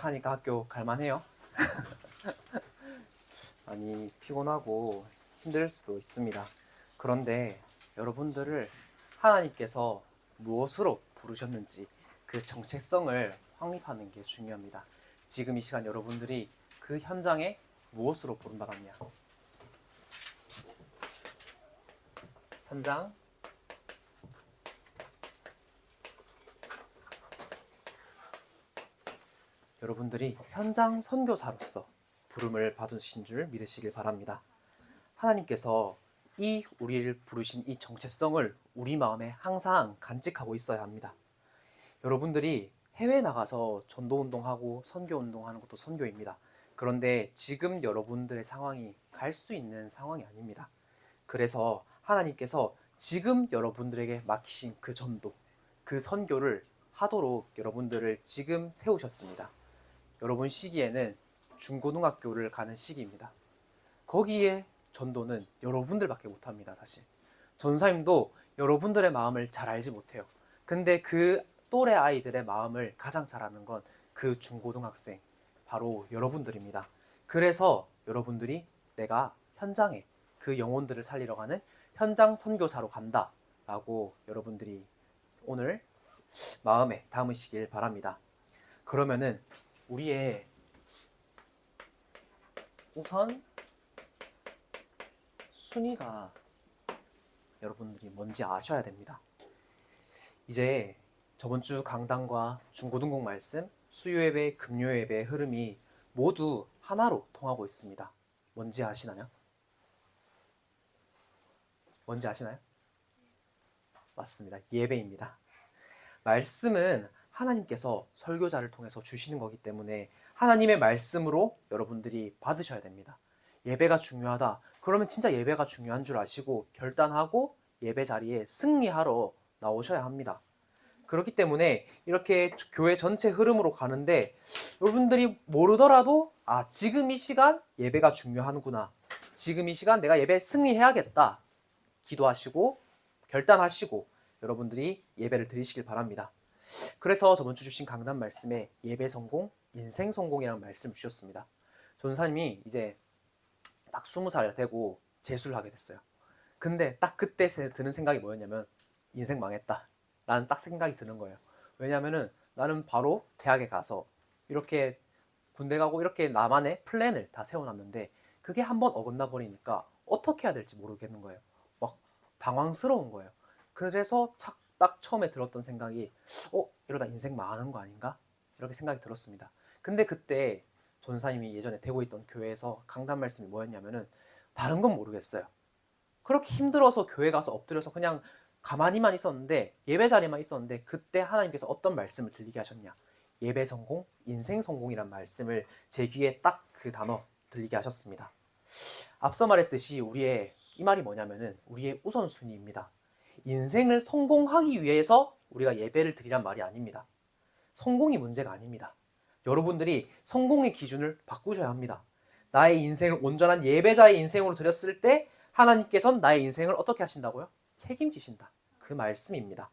하니까 학교 갈만해요? 많이 피곤하고 힘들 수도 있습니다. 그런데 여러분들을 하나님께서 무엇으로 부르셨는지 그 정체성을 확립하는 게 중요합니다. 지금 이 시간 여러분들이 그 현장에 무엇으로 부른받았냐? 현장 여러분들이 현장 선교사로서 부름을 받으신 줄 믿으시길 바랍니다. 하나님께서 이 우리를 부르신 이 정체성을 우리 마음에 항상 간직하고 있어야 합니다. 여러분들이 해외에 나가서 전도운동하고 선교운동하는 것도 선교입니다. 그런데 지금 여러분들의 상황이 갈 수 있는 상황이 아닙니다. 그래서 하나님께서 지금 여러분들에게 맡기신 그 전도, 그 선교를 하도록 여러분들을 지금 세우셨습니다. 여러분 시기에는 중고등학교를 가는 시기입니다. 거기에 전도는 여러분들밖에 못합니다. 사실 전사님도 여러분들의 마음을 잘 알지 못해요. 근데 그 또래 아이들의 마음을 가장 잘 아는 건 그 중고등학생, 바로 여러분들입니다. 그래서 여러분들이 내가 현장에 그 영혼들을 살리러 가는 현장 선교사로 간다 라고 여러분들이 오늘 마음에 담으시길 바랍니다. 그러면은 우리의 우선 순위가 여러분들이 뭔지 아셔야 됩니다. 이제 저번 주 강단과 중고등공 말씀, 수요예배, 금요예배의 흐름이 모두 하나로 통하고 있습니다. 뭔지 아시나요? 뭔지 아시나요? 맞습니다. 예배입니다. 말씀은 하나님께서 설교자를 통해서 주시는 거기 때문에 하나님의 말씀으로 여러분들이 받으셔야 됩니다. 예배가 중요하다. 그러면 진짜 예배가 중요한 줄 아시고 결단하고 예배 자리에 승리하러 나오셔야 합니다. 그렇기 때문에 이렇게 교회 전체 흐름으로 가는데 여러분들이 모르더라도 지금 이 시간 예배가 중요하구나. 지금 이 시간 내가 예배 승리해야겠다. 기도하시고 결단하시고 여러분들이 예배를 드리시길 바랍니다. 그래서 저번 주 주신 강단 말씀에 예배 성공, 인생 성공이라는 말씀을 주셨습니다. 전사님이 이제 딱 20살 되고 재수를 하게 됐어요. 근데 딱 그때 드는 생각이 뭐였냐면 인생 망했다 라는 딱 생각이 드는 거예요. 왜냐면은 나는 바로 대학에 가서 이렇게 군대 가고 이렇게 나만의 플랜을 다 세워놨는데 그게 한번 어긋나 버리니까 어떻게 해야 될지 모르겠는 거예요. 막 당황스러운 거예요. 그래서 딱 처음에 들었던 생각이 이러다 인생 망하는 거 아닌가? 이렇게 생각이 들었습니다. 근데 그때 전사님이 예전에 되고 있던 교회에서 강단 말씀이 뭐였냐면은 다른 건 모르겠어요. 그렇게 힘들어서 교회 가서 엎드려서 그냥 가만히만 있었는데 예배 자리만 있었는데 그때 하나님께서 어떤 말씀을 들리게 하셨냐? 예배 성공, 인생 성공이란 말씀을 제 귀에 딱 그 단어 들리게 하셨습니다. 앞서 말했듯이 이 말이 뭐냐면은 우리의 우선순위입니다. 인생을 성공하기 위해서 우리가 예배를 드리란 말이 아닙니다. 성공이 문제가 아닙니다. 여러분들이 성공의 기준을 바꾸셔야 합니다. 나의 인생을 온전한 예배자의 인생으로 드렸을 때 하나님께서는 나의 인생을 어떻게 하신다고요? 책임지신다. 그 말씀입니다.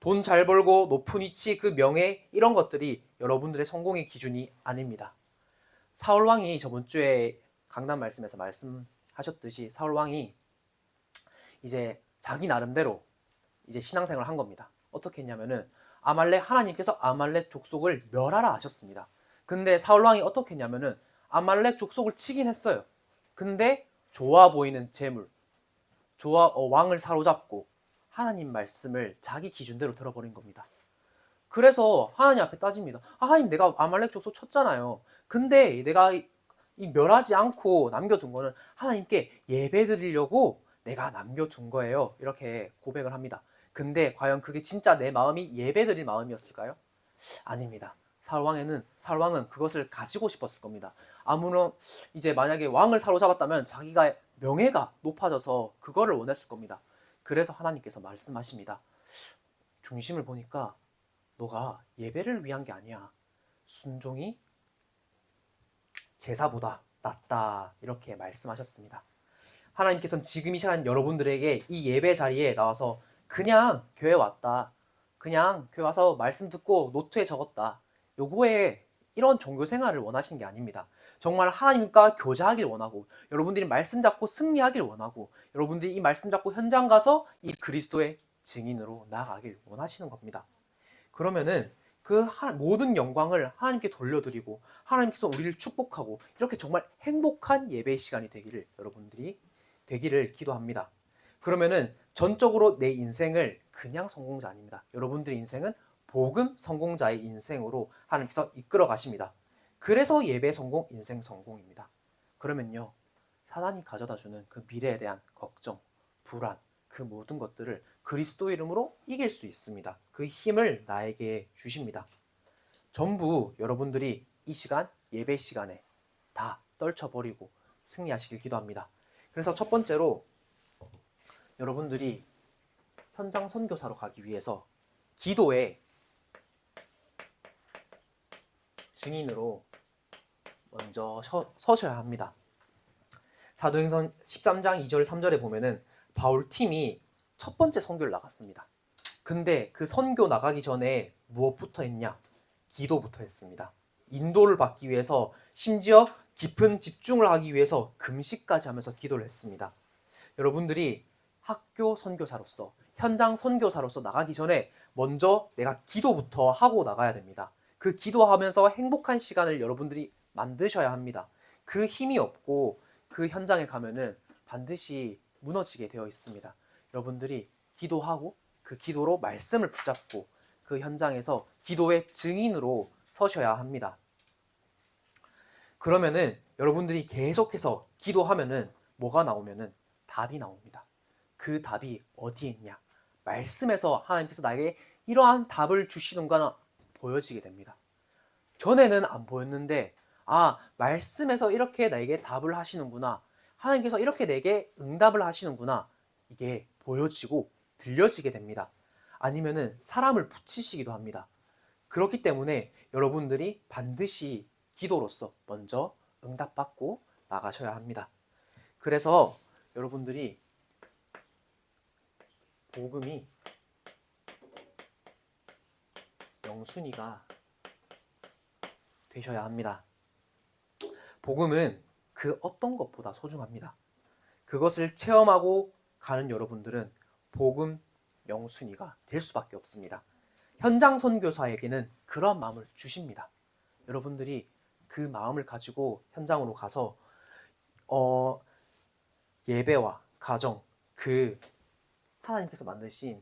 돈 잘 벌고 높은 위치, 그 명예 이런 것들이 여러분들의 성공의 기준이 아닙니다. 사울왕이 저번 주에 강단 말씀에서 말씀하셨듯이 사울왕이 이제 자기 나름대로 이제 신앙생활을 한 겁니다. 어떻게 했냐면은 하나님께서 아말렉 족속을 멸하라 하셨습니다. 근데 사울왕이 어떻게 했냐면은 아말렉 족속을 치긴 했어요. 근데 좋아 보이는 재물, 왕을 사로잡고 하나님 말씀을 자기 기준대로 들어버린 겁니다. 그래서 하나님 앞에 따집니다. 하나님, 내가 아말렉 족속 쳤잖아요. 근데 내가 이 멸하지 않고 남겨둔 거는 하나님께 예배 드리려고 내가 남겨둔 거예요. 이렇게 고백을 합니다. 근데 과연 그게 진짜 내 마음이 예배 드릴 마음이었을까요? 아닙니다. 사울왕은 그것을 가지고 싶었을 겁니다. 아무런 이제 만약에 왕을 사로잡았다면 자기가 명예가 높아져서 그거를 원했을 겁니다. 그래서 하나님께서 말씀하십니다. 중심을 보니까 너가 예배를 위한 게 아니야. 순종이 제사보다 낫다. 이렇게 말씀하셨습니다. 하나님께서는 지금 이 시간 여러분들에게 이 예배 자리에 나와서 그냥 교회 왔다. 그냥 교회 와서 말씀 듣고 노트에 적었다. 요거에 이런 종교 생활을 원하시는 게 아닙니다. 정말 하나님과 교제하길 원하고, 여러분들이 말씀 잡고 승리하길 원하고, 여러분들이 이 말씀 잡고 현장 가서 이 그리스도의 증인으로 나아가길 원하시는 겁니다. 그러면은 그 모든 영광을 하나님께 돌려드리고 하나님께서 우리를 축복하고 이렇게 정말 행복한 예배의 시간이 되기를 여러분들이 되기를 기도합니다. 그러면은 전적으로 내 인생을 그냥 성공자 아닙니다. 여러분들의 인생은 복음 성공자의 인생으로 하나님께서 이끌어 가십니다. 그래서 예배 성공, 인생 성공입니다. 그러면요, 사단이 가져다 주는 그 미래에 대한 걱정, 불안, 그 모든 것들을 그리스도 이름으로 이길 수 있습니다. 그 힘을 나에게 주십니다. 전부 여러분들이 이 시간, 예배 시간에 다 떨쳐버리고 승리하시길 기도합니다. 그래서 첫 번째로 여러분들이 현장 선교사로 가기 위해서 기도의 증인으로 먼저 서셔야 합니다. 사도행전 13장 2절 3절에 보면은 바울 팀이 첫 번째 선교를 나갔습니다. 근데 그 선교 나가기 전에 무엇부터 했냐? 기도부터 했습니다. 인도를 받기 위해서 심지어 깊은 집중을 하기 위해서 금식까지 하면서 기도를 했습니다. 여러분들이 학교 선교사로서, 현장 선교사로서 나가기 전에 먼저 내가 기도부터 하고 나가야 됩니다. 그 기도하면서 행복한 시간을 여러분들이 만드셔야 합니다. 그 힘이 없고 그 현장에 가면은 반드시 무너지게 되어 있습니다. 여러분들이 기도하고 그 기도로 말씀을 붙잡고 그 현장에서 기도의 증인으로 서셔야 합니다. 그러면은 여러분들이 계속해서 기도하면은 뭐가 나오면은 답이 나옵니다. 그 답이 어디에 있냐? 말씀에서 하나님께서 나에게 이러한 답을 주시는구나 보여지게 됩니다. 전에는 안 보였는데 말씀에서 이렇게 나에게 답을 하시는구나. 하나님께서 이렇게 내게 응답을 하시는구나. 이게 보여지고 들려지게 됩니다. 아니면은 사람을 붙이시기도 합니다. 그렇기 때문에 여러분들이 반드시 기도로서 먼저 응답받고 나가셔야 합니다. 그래서 여러분들이 복음이 영순위가 되셔야 합니다. 복음은 그 어떤 것보다 소중합니다. 그것을 체험하고 가는 여러분들은 복음 영순위가 될 수밖에 없습니다. 현장 선교사에게는 그런 마음을 주십니다. 여러분들이 그 마음을 가지고 현장으로 가서 예배와 가정, 그 하나님께서 만드신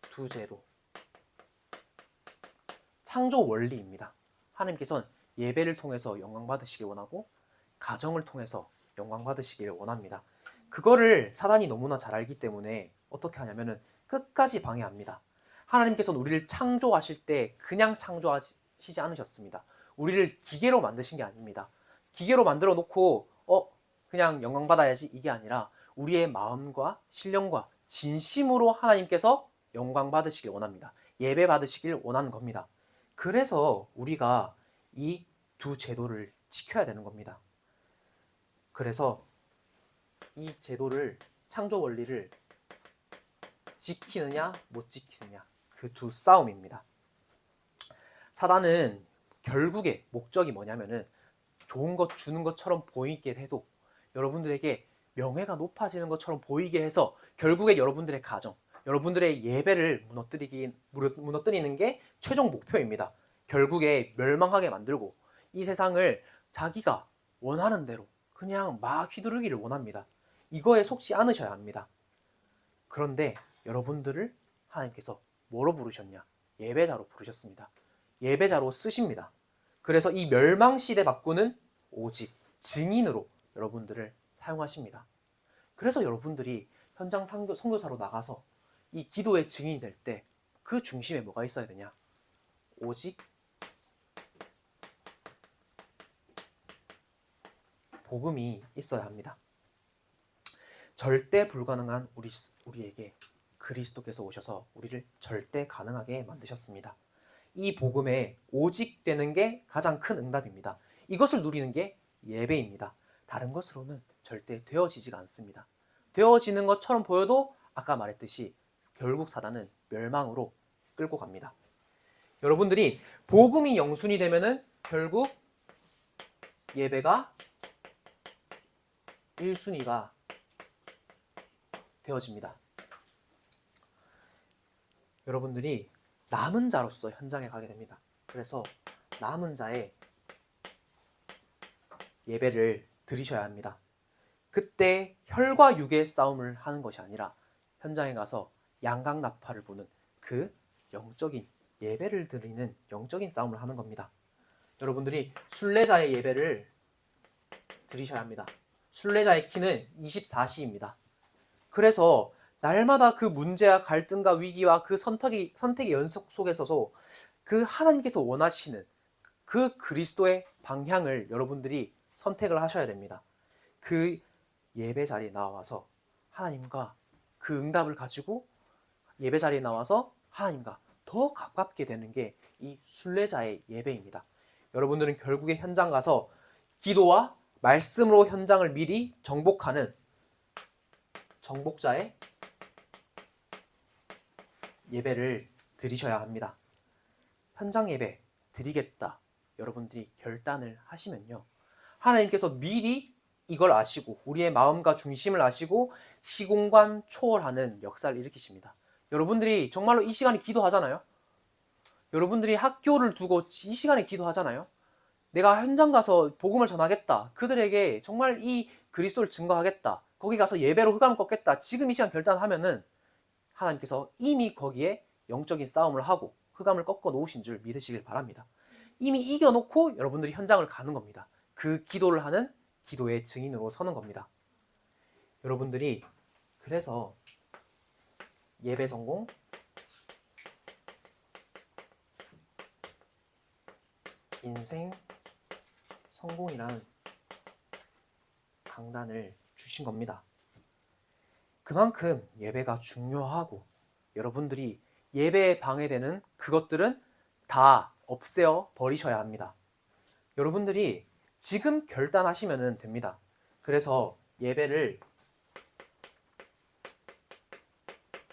두 제도, 창조 원리입니다. 하나님께서는 예배를 통해서 영광 받으시길 원하고 가정을 통해서 영광 받으시길 원합니다. 그거를 사단이 너무나 잘 알기 때문에 어떻게 하냐면은 끝까지 방해합니다. 하나님께서는 우리를 창조하실 때 그냥 창조하시지 않으셨습니다. 우리를 기계로 만드신 게 아닙니다. 기계로 만들어 놓고 그냥 영광 받아야지 이게 아니라 우리의 마음과 신령과 진심으로 하나님께서 영광 받으시길 원합니다. 예배 받으시길 원하는 겁니다. 그래서 우리가 이 두 제도를 지켜야 되는 겁니다. 그래서 이 제도를, 창조 원리를 지키느냐 못 지키느냐, 그 두 싸움입니다. 사단은 결국에 목적이 뭐냐면은 좋은 것 주는 것처럼 보이게 해도 여러분들에게 명예가 높아지는 것처럼 보이게 해서 결국에 여러분들의 가정, 여러분들의 예배를 무너뜨리는 게 최종 목표입니다. 결국에 멸망하게 만들고 이 세상을 자기가 원하는 대로 그냥 막 휘두르기를 원합니다. 이거에 속지 않으셔야 합니다. 그런데 여러분들을 하나님께서 뭐로 부르셨냐? 예배자로 부르셨습니다. 예배자로 쓰십니다. 그래서 이 멸망시대 바꾸는 오직 증인으로 여러분들을 사용하십니다. 그래서 여러분들이 현장 선교사로 나가서 이 기도의 증인이 될 때 그 중심에 뭐가 있어야 되냐? 오직 복음이 있어야 합니다. 절대 불가능한 우리에게 그리스도께서 오셔서 우리를 절대 가능하게 만드셨습니다. 이 복음에 오직 되는 게 가장 큰 응답입니다. 이것을 누리는 게 예배입니다. 다른 것으로는 절대 되어지지가 않습니다. 되어지는 것처럼 보여도 아까 말했듯이 결국 사단은 멸망으로 끌고 갑니다. 여러분들이 복음이 영순이 되면은 결국 예배가 1순위가 되어집니다. 여러분들이 남은 자로서 현장에 가게 됩니다. 그래서 남은 자의 예배를 드리셔야 합니다. 그때 혈과 육의 싸움을 하는 것이 아니라 현장에 가서 양강나팔을 보는 그 영적인 예배를 드리는 영적인 싸움을 하는 겁니다. 여러분들이 순례자의 예배를 드리셔야 합니다. 순례자의 키는 24시입니다. 그래서 날마다 그 문제와 갈등과 위기와 그 선택의 연속 속에서도 그 하나님께서 원하시는 그 그리스도의 방향을 여러분들이 선택을 하셔야 됩니다. 그 예배 자리에 나와서 하나님과 그 응답을 가지고 예배 자리에 나와서 하나님과 더 가깝게 되는 게 이 순례자의 예배입니다. 여러분들은 결국에 현장 가서 기도와 말씀으로 현장을 미리 정복하는 정복자의 예배를 드리셔야 합니다. 현장 예배 드리겠다 여러분들이 결단을 하시면요, 하나님께서 미리 이걸 아시고 우리의 마음과 중심을 아시고 시공간 초월하는 역사를 일으키십니다. 여러분들이 정말로 이 시간에 기도하잖아요. 여러분들이 학교를 두고 이 시간에 기도하잖아요. 내가 현장 가서 복음을 전하겠다, 그들에게 정말 이 그리스도를 증거하겠다, 거기 가서 예배로 흑암을 꺾겠다, 지금 이 시간 결단하면은 하나님께서 이미 거기에 영적인 싸움을 하고 흑암을 꺾어 놓으신 줄 믿으시길 바랍니다. 이미 이겨놓고 여러분들이 현장을 가는 겁니다. 그 기도를 하는 기도의 증인으로 서는 겁니다. 여러분들이 그래서 예배 성공, 인생 성공이라는 강단을 주신 겁니다. 그만큼 예배가 중요하고 여러분들이 예배에 방해되는 그것들은 다 없애어 버리셔야 합니다. 여러분들이 지금 결단하시면 됩니다. 그래서 예배를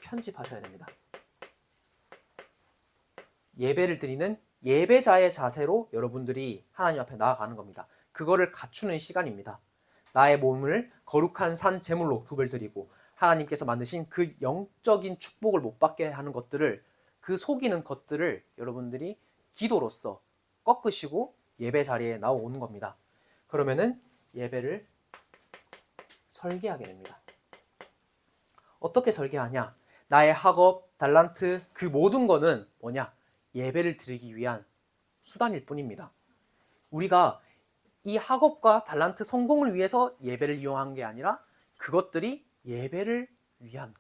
편집하셔야 됩니다. 예배를 드리는 예배자의 자세로 여러분들이 하나님 앞에 나아가는 겁니다. 그거를 갖추는 시간입니다. 나의 몸을 거룩한 산 제물로 구별드리고 하나님께서 만드신 그 영적인 축복을 못 받게 하는 것들을, 그 속이는 것들을 여러분들이 기도로서 꺾으시고 예배 자리에 나오는 겁니다. 그러면은 예배를 설계하게 됩니다. 어떻게 설계하냐? 나의 학업, 달란트, 그 모든 거는 뭐냐? 예배를 드리기 위한 수단일 뿐입니다. 우리가 이 학업과 달란트 성공을 위해서 예배를 이용한 게 아니라 그것들이 예배를 위한,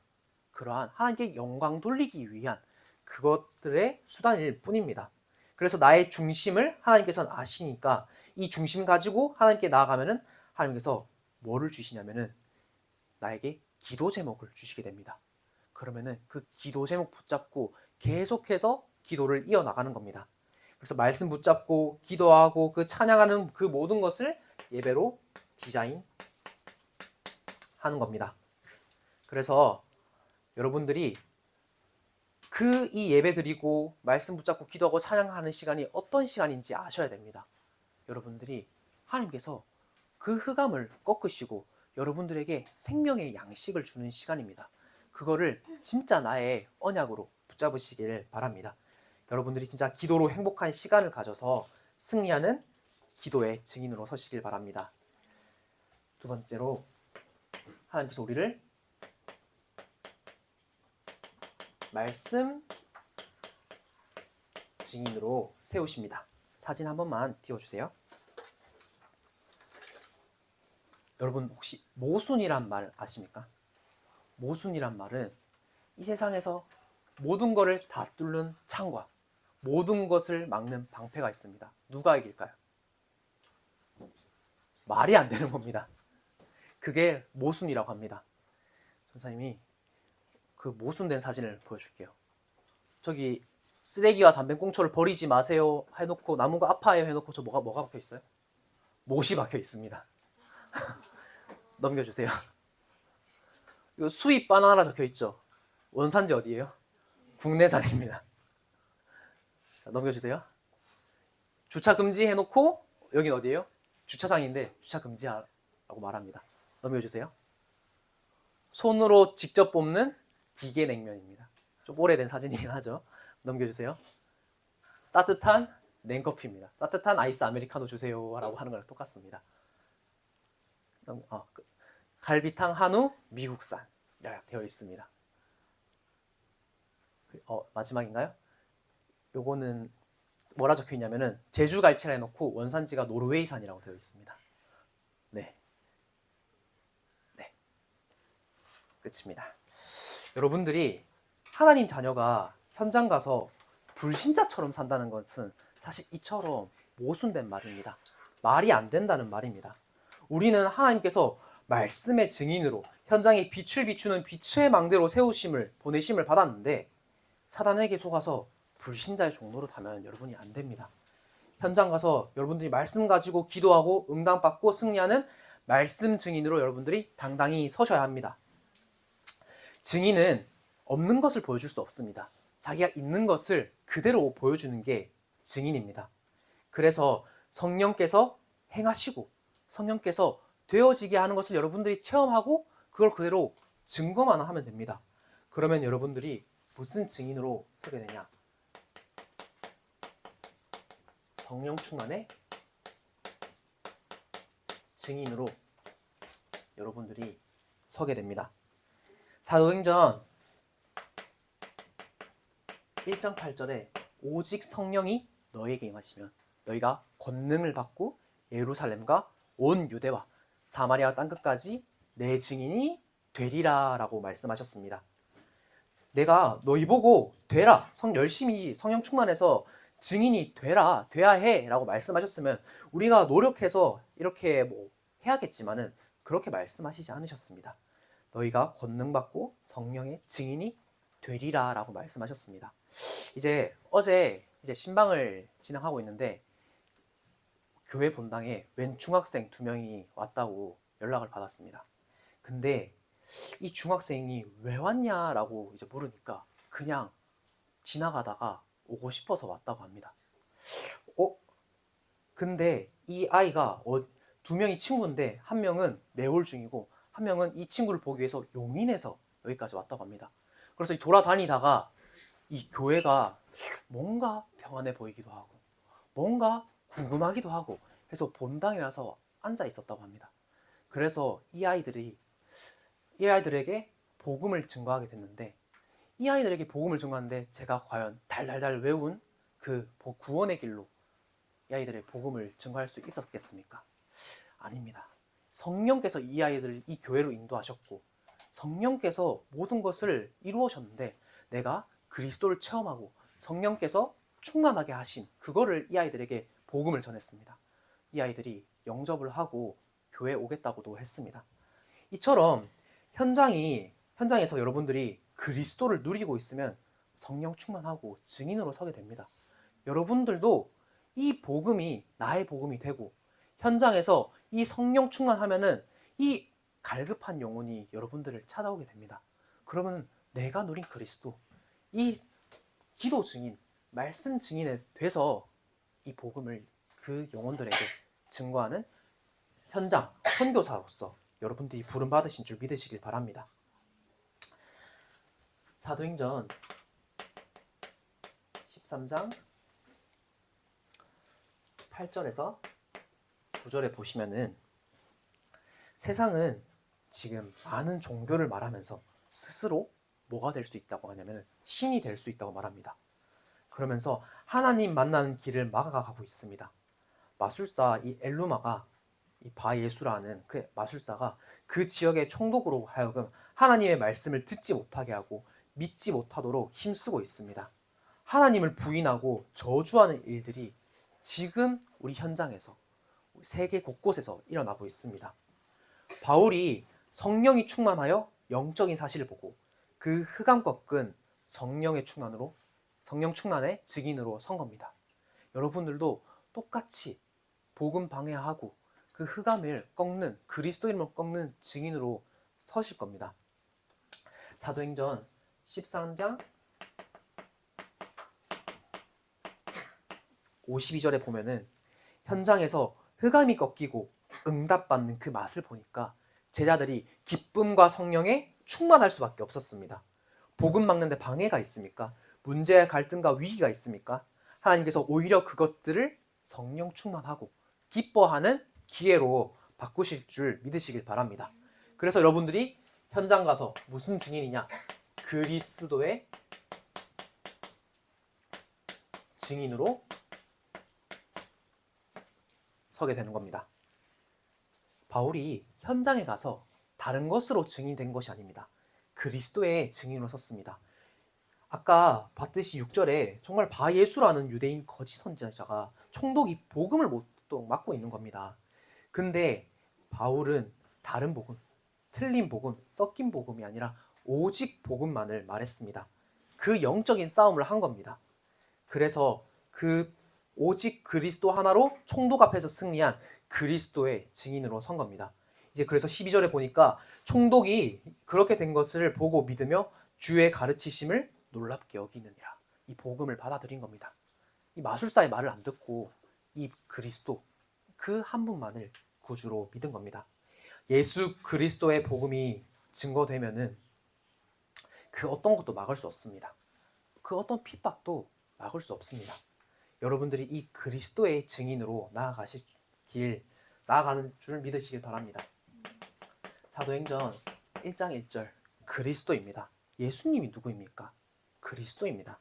그러한 하나님께 영광 돌리기 위한 그것들의 수단일 뿐입니다. 그래서 나의 중심을 하나님께서는 아시니까 이 중심 가지고 하나님께 나아가면은 하나님께서 뭐를 주시냐면은 나에게 기도 제목을 주시게 됩니다. 그러면은 그 기도 제목 붙잡고 계속해서 기도를 이어나가는 겁니다. 그래서 말씀 붙잡고 기도하고 그 찬양하는 그 모든 것을 예배로 디자인하는 겁니다. 그래서 여러분들이 이 예배 드리고 말씀 붙잡고 기도하고 찬양하는 시간이 어떤 시간인지 아셔야 됩니다. 여러분들이 하나님께서 그 흑암을 꺾으시고 여러분들에게 생명의 양식을 주는 시간입니다. 그거를 진짜 나의 언약으로 붙잡으시길 바랍니다. 여러분들이 진짜 기도로 행복한 시간을 가져서 승리하는 기도의 증인으로 서시길 바랍니다. 두 번째로 하나님께서 우리를 말씀 증인으로 세우십니다. 사진 한 번만 띄워주세요. 여러분 혹시 모순이란 말 아십니까? 모순이란 말은 이 세상에서 모든 것을 다 뚫는 창과 모든 것을 막는 방패가 있습니다. 누가 이길까요? 말이 안 되는 겁니다. 그게 모순이라고 합니다. 전사님이 그 모순된 사진을 보여줄게요. 저기 쓰레기와 담배꽁초를 버리지 마세요 해놓고 나무가 아파요 해놓고 저 뭐가 박혀 있어요? 못이 박혀 있습니다. 넘겨주세요. 이 수입 바나나 적혀 있죠? 원산지 어디예요? 국내산입니다. 자, 넘겨주세요. 주차 금지 해놓고 여긴 어디예요? 주차장인데 주차 금지라고 말합니다. 넘겨주세요. 손으로 직접 뽑는 기계 냉면입니다. 좀 오래된 사진이긴 하죠. 넘겨주세요. 따뜻한 냉커피입니다. 따뜻한 아이스 아메리카노 주세요 라고 하는 거랑 똑같습니다. 갈비탕 한우 미국산 이렇게 되어 있습니다. 마지막인가요? 요거는 뭐라 적혀 있냐면은 제주 갈치라 해놓고 원산지가 노르웨이산이라고 되어 있습니다. 네. 네. 끝입니다. 여러분들이 하나님 자녀가 현장 가서 불신자처럼 산다는 것은 사실 이처럼 모순된 말입니다. 말이 안 된다는 말입니다. 우리는 하나님께서 말씀의 증인으로 현장에 빛을 비추는 빛의 망대로 세우심을 보내심을 받았는데 사단에게 속아서 불신자의 종로로 타면 여러분이 안 됩니다. 현장 가서 여러분들이 말씀 가지고 기도하고 응답받고 승리하는 말씀 증인으로 여러분들이 당당히 서셔야 합니다. 증인은 없는 것을 보여줄 수 없습니다. 자기가 있는 것을 그대로 보여주는 게 증인입니다. 그래서 성령께서 행하시고 성령께서 되어지게 하는 것을 여러분들이 체험하고 그걸 그대로 증거만 하면 됩니다. 그러면 여러분들이 무슨 증인으로 서게 되냐? 성령 충만의 증인으로 여러분들이 서게 됩니다. 사도행전 1장 8절에 오직 성령이 너에게 임하시면 너희가 권능을 받고 예루살렘과 온 유대와 사마리아 땅끝까지 내 증인이 되리라 라고 말씀하셨습니다. 내가 너희 보고 되라, 열심히 성령 충만해서 증인이 돼야 해 라고 말씀하셨으면 우리가 노력해서 이렇게 해야겠지만은 그렇게 말씀하시지 않으셨습니다. 너희가 권능 받고 성령의 증인이 되리라 라고 말씀하셨습니다. 어제 신방을 진행하고 있는데 교회 본당에 웬 중학생 2명이 왔다고 연락을 받았습니다. 근데 이 중학생이 왜 왔냐라고 물으니까 그냥 지나가다가 오고 싶어서 왔다고 합니다. 근데 이 아이가 2명이 친구인데 한 명은 매홀 중이고 한 명은 이 친구를 보기 위해서 용인에서 여기까지 왔다고 합니다. 그래서 돌아다니다가 이 교회가 뭔가 평안해 보이기도 하고 뭔가 궁금하기도 하고 해서 본당에 와서 앉아 있었다고 합니다. 그래서 이 아이들에게 복음을 증거하게 됐는데 이 아이들에게 복음을 증거하는데 제가 과연 달달달 외운 그 구원의 길로 이 아이들의 복음을 증거할 수 있었겠습니까? 아닙니다. 성령께서 이 아이들을 이 교회로 인도하셨고 성령께서 모든 것을 이루어셨는데 내가 그리스도를 체험하고 성령께서 충만하게 하신 그거를 이 아이들에게 복음을 전했습니다. 이 아이들이 영접을 하고 교회에 오겠다고도 했습니다. 이처럼 현장에서 여러분들이 그리스도를 누리고 있으면 성령 충만하고 증인으로 서게 됩니다. 여러분들도 이 복음이 나의 복음이 되고 현장에서 이 성령 충만하면은 이 갈급한 영혼이 여러분들을 찾아오게 됩니다. 그러면 내가 누린 그리스도, 이 기도 증인, 말씀 증인에 돼서 이 복음을 그 영혼들에게 증거하는 현장 선교사로서 여러분들이 부름받으신 줄 믿으시길 바랍니다. 사도행전 13장 8절에서 9절에 보시면은 세상은 지금 많은 종교를 말하면서 스스로 뭐가 될 수 있다고 하냐면 신이 될 수 있다고 말합니다. 그러면서 하나님 만나는 길을 막아가고 있습니다. 마술사 이 엘루마가 이 바예수라는 그 마술사가 그 지역의 총독으로 하여금 하나님의 말씀을 듣지 못하게 하고 믿지 못하도록 힘쓰고 있습니다. 하나님을 부인하고 저주하는 일들이 지금 우리 현장에서 세계 곳곳에서 일어나고 있습니다. 바울이 성령이 충만하여 영적인 사실을 보고 그 흑암 꺾은 성령 충만의 증인으로 선 겁니다. 여러분들도 똑같이 복음 방해하고 그 흑암을 꺾는 그리스도 이름을 꺾는 증인으로 서실 겁니다. 사도행전 13장 52절에 보면은 현장에서 흑암이 꺾이고 응답받는 그 맛을 보니까 제자들이 기쁨과 성령에 충만할 수밖에 없었습니다. 복음 막는데 방해가 있습니까? 문제와 갈등과 위기가 있습니까? 하나님께서 오히려 그것들을 성령 충만하고 기뻐하는 기회로 바꾸실 줄 믿으시길 바랍니다. 그래서 여러분들이 현장 가서 무슨 증인이냐? 그리스도의 증인으로 서게 되는 겁니다. 바울이 현장에 가서 다른 것으로 증인된 것이 아닙니다. 그리스도의 증인으로 섰습니다. 아까 봤듯이 6절에 정말 바예수라는 유대인 거짓 선지자가 총독이 복음을 못 막고 있는 겁니다. 근데 바울은 다른 복음, 틀린 복음, 섞인 복음이 아니라 오직 복음만을 말했습니다. 그 영적인 싸움을 한 겁니다. 그래서 그 오직 그리스도 하나로 총독 앞에서 승리한 그리스도의 증인으로 선 겁니다. 이제 그래서 12절에 보니까 총독이 그렇게 된 것을 보고 믿으며 주의 가르치심을 놀랍게 여기느니라. 이 복음을 받아들인 겁니다. 이 마술사의 말을 안 듣고 이 그리스도 그 한 분만을 구주로 믿은 겁니다. 예수 그리스도의 복음이 증거되면은 그 어떤 것도 막을 수 없습니다. 그 어떤 핍박도 막을 수 없습니다. 여러분들이 이 그리스도의 증인으로 나아가는 줄 믿으시길 바랍니다. 사도행전 1장 1절 그리스도입니다. 예수님이 누구입니까? 그리스도입니다.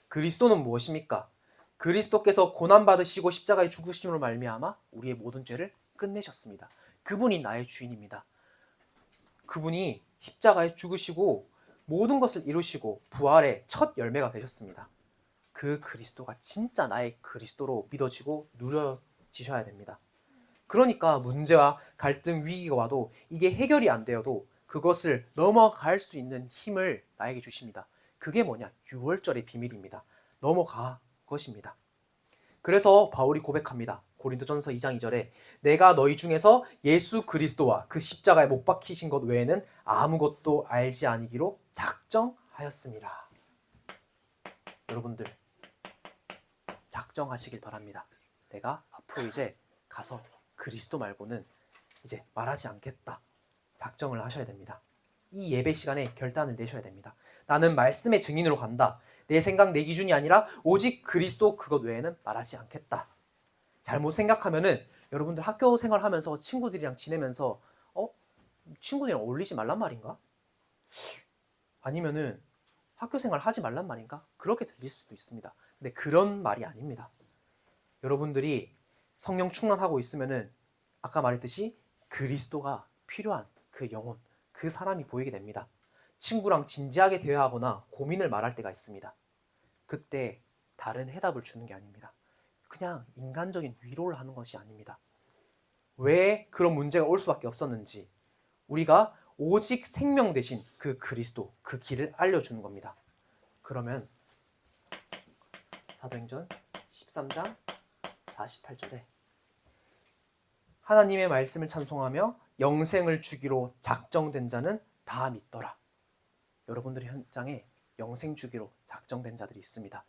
그리스도는 무엇입니까? 그리스도께서 고난받으시고 십자가에 죽으심으로 말미암아 우리의 모든 죄를 끝내셨습니다. 그분이 나의 주인입니다. 그분이 십자가에 죽으시고 모든 것을 이루시고 부활의 첫 열매가 되셨습니다. 그 그리스도가 진짜 나의 그리스도로 믿어지고 누려지셔야 됩니다. 그러니까 문제와 갈등, 위기가 와도 이게 해결이 안 되어도 그것을 넘어갈 수 있는 힘을 나에게 주십니다. 그게 뭐냐? 6월절의 비밀입니다. 넘어가 것입니다. 그래서 바울이 고백합니다. 고린도전서 2장 2절에 내가 너희 중에서 예수 그리스도와 그 십자가에 못 박히신 것 외에는 아무것도 알지 아니기로 작정하였습니다. 여러분들 작정하시길 바랍니다. 내가 앞으로 이제 가서 그리스도 말고는 이제 말하지 않겠다. 작정을 하셔야 됩니다. 이 예배 시간에 결단을 내셔야 됩니다. 나는 말씀의 증인으로 간다. 내 생각, 내 기준이 아니라 오직 그리스도 그것 외에는 말하지 않겠다. 잘못 생각하면은 여러분들 학교 생활하면서 친구들이랑 지내면서 친구들이랑 어울리지 말란 말인가? 아니면은 학교 생활 하지 말란 말인가? 그렇게 들릴 수도 있습니다. 근데 그런 말이 아닙니다. 여러분들이 성령 충만하고 있으면은 아까 말했듯이 그리스도가 필요한 그 영혼, 그 사람이 보이게 됩니다. 친구랑 진지하게 대화하거나 고민을 말할 때가 있습니다. 그때 다른 해답을 주는 게 아닙니다. 그냥 인간적인 위로를 하는 것이 아닙니다. 왜 그런 문제가 올 수밖에 없었는지 우리가 오직 생명 대신 그 그리스도, 그 길을 알려주는 겁니다. 그러면 사도행전 13장 48절에 하나님의 말씀을 찬송하며 영생을 주기로 작정된 자는 다 믿더라. 여러분들의 현장에 영생 주기로 작정된 자들이 있습니다.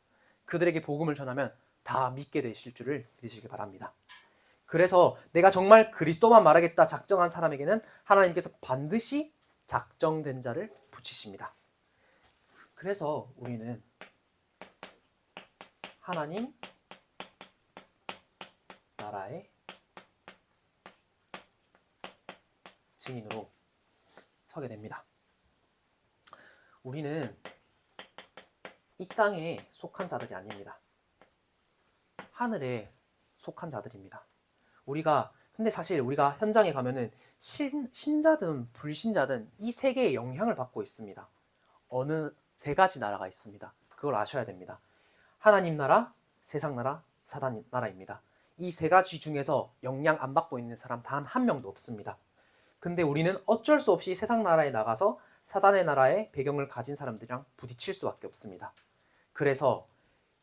그들에게 복음을 전하면 다 믿게 되실 줄을 믿으시기 바랍니다. 그래서 내가 정말 그리스도만 말하겠다 작정한 사람에게는 하나님께서 반드시 작정된 자를 붙이십니다. 그래서 우리는 하나님 나라의 증인으로 서게 됩니다. 우리는 이 땅에 속한 자들이 아닙니다. 하늘에 속한 자들입니다. 근데 사실 우리가 현장에 가면은 신자든 불신자든 이 세계의 영향을 받고 있습니다. 어느 세 가지 나라가 있습니다. 그걸 아셔야 됩니다. 하나님 나라, 세상 나라, 사단 나라입니다. 이 세 가지 중에서 영향 안 받고 있는 사람 단 한 명도 없습니다. 근데 우리는 어쩔 수 없이 세상 나라에 나가서 사단의 나라의 배경을 가진 사람들이랑 부딪힐 수밖에 없습니다. 그래서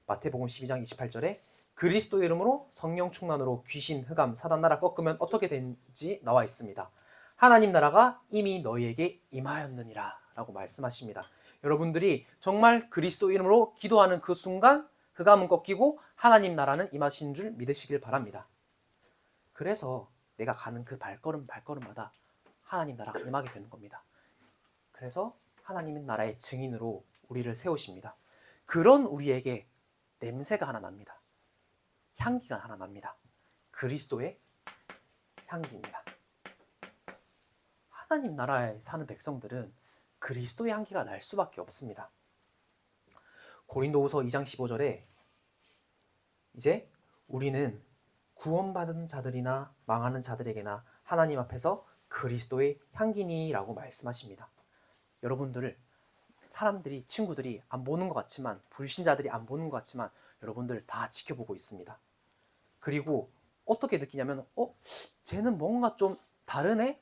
마태복음 12장 28절에 그리스도 이름으로 성령 충만으로 귀신, 흑암, 사단 나라 꺾으면 어떻게 되는지 나와 있습니다. 하나님 나라가 이미 너희에게 임하였느니라 라고 말씀하십니다. 여러분들이 정말 그리스도 이름으로 기도하는 그 순간 흑암은 꺾이고 하나님 나라는 임하신 줄 믿으시길 바랍니다. 그래서 내가 가는 그 발걸음마다 하나님 나라가 임하게 되는 겁니다. 그래서 하나님의 나라의 증인으로 우리를 세우십니다. 그런 우리에게 냄새가 하나 납니다. 향기가 하나 납니다. 그리스도의 향기입니다. 하나님 나라에 사는 백성들은 그리스도의 향기가 날 수밖에 없습니다. 고린도후서 2장 15절에 이제 우리는 구원받은 자들이나 망하는 자들에게나 하나님 앞에서 그리스도의 향기니라고 말씀하십니다. 여러분들을 사람들이, 친구들이 안 보는 것 같지만, 불신자들이 안 보는 것 같지만 여러분들 다 지켜보고 있습니다. 그리고 어떻게 느끼냐면 쟤는 뭔가 좀 다르네?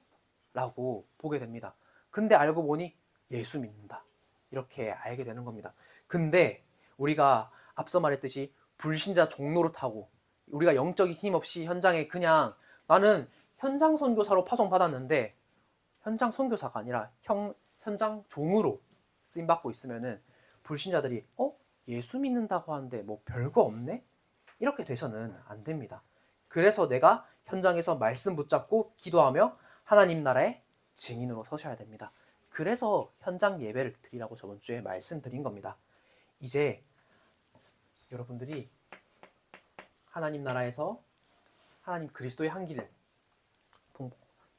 라고 보게 됩니다. 근데 알고 보니 예수 믿는다, 이렇게 알게 되는 겁니다. 근데 우리가 앞서 말했듯이 불신자 종로릇하고 우리가 영적인 힘 없이 현장에 그냥 나는 현장 선교사로 파송받았는데 현장 선교사가 아니라 현장 종으로 쓰임받고 있으면은 불신자들이 예수 믿는다고 하는데 뭐 별거 없네? 이렇게 돼서는 안 됩니다. 그래서 내가 현장에서 말씀 붙잡고 기도하며 하나님 나라의 증인으로 서셔야 됩니다. 그래서 현장 예배를 드리라고 저번 주에 말씀드린 겁니다. 이제 여러분들이 하나님 나라에서 하나님 그리스도의 향기를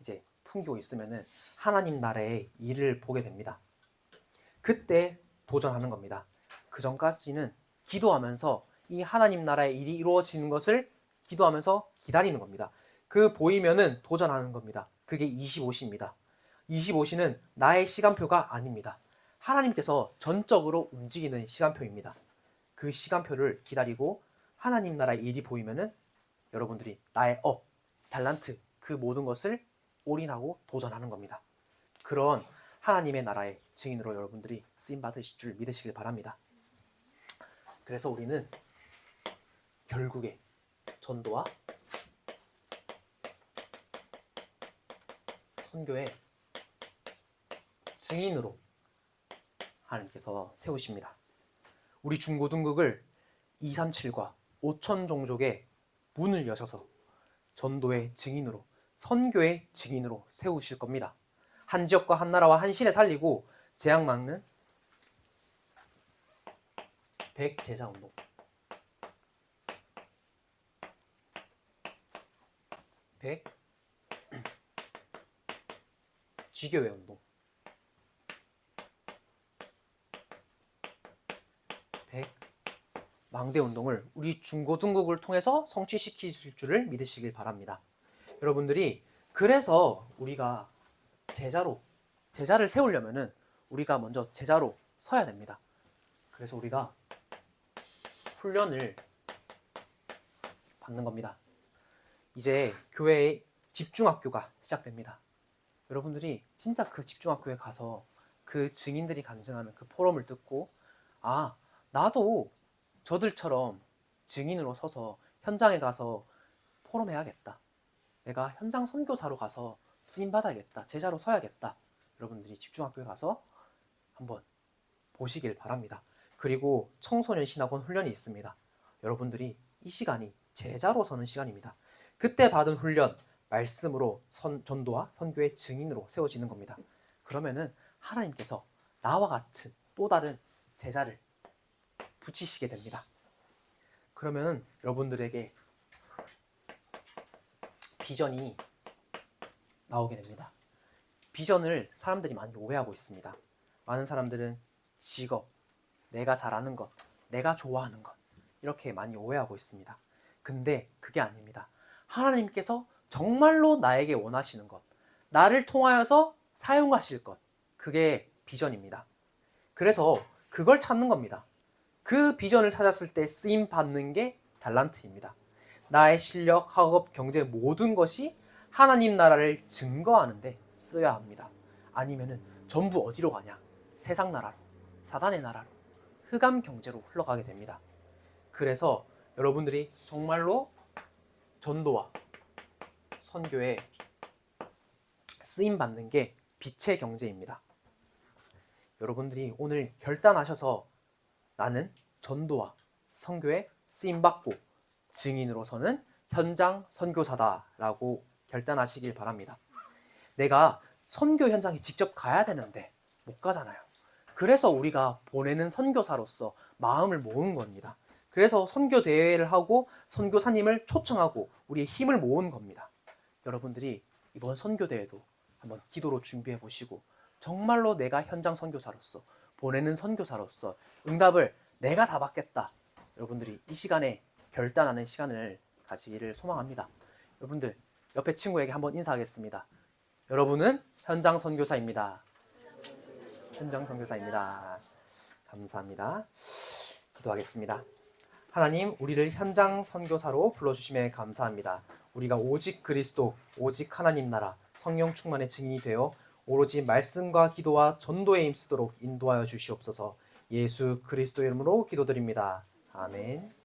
이제 풍기고 있으면은 하나님 나라의 일을 보게 됩니다. 그때 도전하는 겁니다. 그 전까지는 기도하면서 이 하나님 나라의 일이 이루어지는 것을 기도하면서 기다리는 겁니다. 그 보이면은 도전하는 겁니다. 그게 25시입니다. 25시는 나의 시간표가 아닙니다. 하나님께서 전적으로 움직이는 시간표입니다. 그 시간표를 기다리고 하나님 나라의 일이 보이면은 여러분들이 나의 달란트, 그 모든 것을 올인하고 도전하는 겁니다. 그런 하나님의 나라의 증인으로 여러분들이 쓰임받으실 줄 믿으시길 바랍니다. 그래서 우리는 결국에 전도와 선교의 증인으로 하나님께서 세우십니다. 우리 중고등국을 237과 5천 종족의 문을 여셔서 전도의 증인으로, 선교의 증인으로 세우실 겁니다. 한 지역과 한 나라와 한 시대 살리고 재앙 막는 100제자운동, 100 쥐교회 운동, 100 망대 운동을 우리 중고등국을 통해서 성취시키실 줄을 믿으시길 바랍니다. 여러분들이 그래서 우리가 제자를 세우려면은 우리가 먼저 제자로 서야 됩니다. 그래서 우리가 훈련을 받는 겁니다. 이제 교회의 집중학교가 시작됩니다. 여러분들이 진짜 그 집중학교에 가서 그 증인들이 간증하는 그 포럼을 듣고 나도 저들처럼 증인으로 서서 현장에 가서 포럼해야겠다, 내가 현장 선교사로 가서 쓰임받아야겠다, 제자로 서야겠다, 여러분들이 집중학교에 가서 한번 보시길 바랍니다. 그리고 청소년 신학원 훈련이 있습니다. 여러분들이 이 시간이 제자로 서는 시간입니다. 그때 받은 훈련, 말씀으로 전도와 선교의 증인으로 세워지는 겁니다. 그러면은 하나님께서 나와 같은 또 다른 제자를 붙이시게 됩니다. 그러면 여러분들에게 비전이 나오게 됩니다. 비전을 사람들이 많이 오해하고 있습니다. 많은 사람들은 직업, 내가 잘하는 것, 내가 좋아하는 것, 이렇게 많이 오해하고 있습니다. 근데 그게 아닙니다. 하나님께서 정말로 나에게 원하시는 것, 나를 통하여서 사용하실 것, 그게 비전입니다. 그래서 그걸 찾는 겁니다. 그 비전을 찾았을 때 쓰임 받는 게 달란트입니다. 나의 실력, 학업, 경제 모든 것이 하나님 나라를 증거하는데 쓰여야 합니다. 아니면은 전부 어디로 가냐? 세상 나라로, 사단의 나라로, 흑암 경제로 흘러가게 됩니다. 그래서 여러분들이 정말로 전도와 선교에 쓰임 받는 게 빛의 경제입니다. 여러분들이 오늘 결단하셔서 나는 전도와 선교에 쓰임받고 증인으로서는 현장 선교사다라고 결단하시길 바랍니다. 내가 선교 현장에 직접 가야 되는데 못 가잖아요. 그래서 우리가 보내는 선교사로서 마음을 모은 겁니다. 그래서 선교 대회를 하고 선교사님을 초청하고 우리의 힘을 모은 겁니다. 여러분들이 이번 선교 대회도 한번 기도로 준비해 보시고 정말로 내가 현장 선교사로서 보내는 선교사로서 응답을 내가 다 받겠다. 여러분들이 이 시간에 결단하는 시간을 가지기를 소망합니다. 여러분들 옆에 친구에게 한번 인사하겠습니다. 여러분은 현장 선교사입니다. 현장 선교사입니다. 감사합니다. 기도하겠습니다. 하나님, 우리를 현장 선교사로 불러주심에 감사합니다. 우리가 오직 그리스도, 오직 하나님 나라, 성령 충만의 증인이 되어 오로지 말씀과 기도와 전도에 힘쓰도록 인도하여 주시옵소서. 예수 그리스도 이름으로 기도드립니다. 아멘.